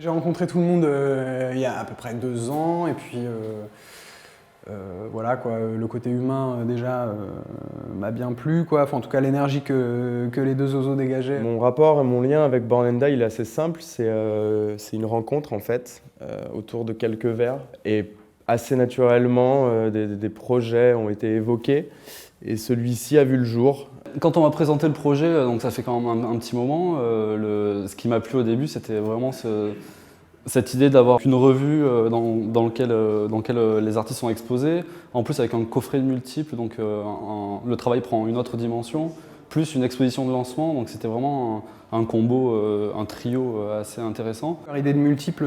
J'ai rencontré tout le monde il y a à peu près 2 ans, et puis voilà quoi, le côté humain déjà m'a bien plu quoi. Enfin, en tout cas l'énergie que les deux zozos dégageaient. Mon rapport et mon lien avec Born & Die, il est assez simple, c'est une rencontre en fait autour de quelques verres, et assez naturellement des projets ont été évoqués et celui-ci a vu le jour. Quand on m'a présenté le projet, donc ça fait quand même un petit moment, ce qui m'a plu au début, c'était vraiment cette idée d'avoir une revue dans laquelle les artistes sont exposés, en plus avec un coffret multiple, donc le travail prend une autre dimension, plus une exposition de lancement, donc c'était vraiment un combo, un trio assez intéressant. L'idée de multiples,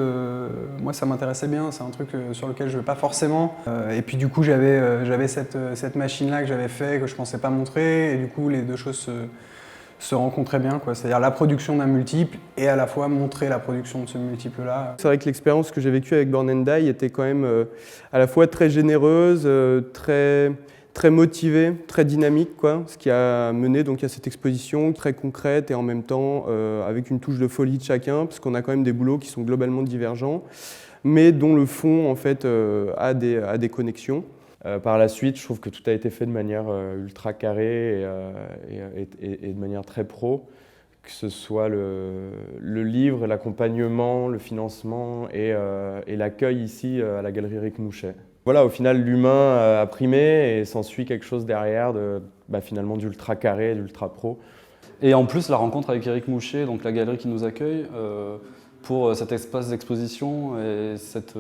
moi ça m'intéressait bien, c'est un truc sur lequel je ne vais pas forcément. Et puis du coup j'avais cette machine-là que j'avais fait, que je ne pensais pas montrer, et du coup les deux choses se rencontraient bien, quoi. C'est-à-dire la production d'un multiple et à la fois montrer la production de ce multiple-là. C'est vrai que l'expérience que j'ai vécue avec Born & Die était quand même à la fois très généreuse, très motivée, très dynamique, quoi, ce qui a mené donc à cette exposition très concrète et en même temps avec une touche de folie de chacun, parce qu'on a quand même des boulots qui sont globalement divergents, mais dont le fond en fait a des connexions. Par la suite, je trouve que tout a été fait de manière ultra carrée et de manière très pro, que ce soit le livre, l'accompagnement, le financement et l'accueil ici à la galerie Éric Mouchet. Voilà, au final, l'humain a primé et s'ensuit quelque chose derrière finalement d'ultra carré, d'ultra pro. Et en plus, la rencontre avec Éric Mouchet, donc la galerie qui nous accueille, pour cet espace d'exposition et cette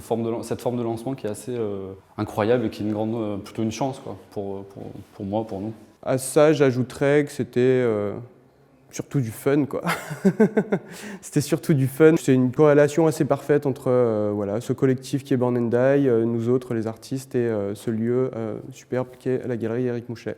forme de lancement qui est assez incroyable et qui est plutôt une chance quoi, pour moi, pour nous. À ça, j'ajouterais que c'était surtout du fun, quoi. C'était surtout du fun. C'est une corrélation assez parfaite entre voilà, ce collectif qui est Born & Die, nous autres, les artistes, et ce lieu superbe qui est la galerie Éric Mouchet.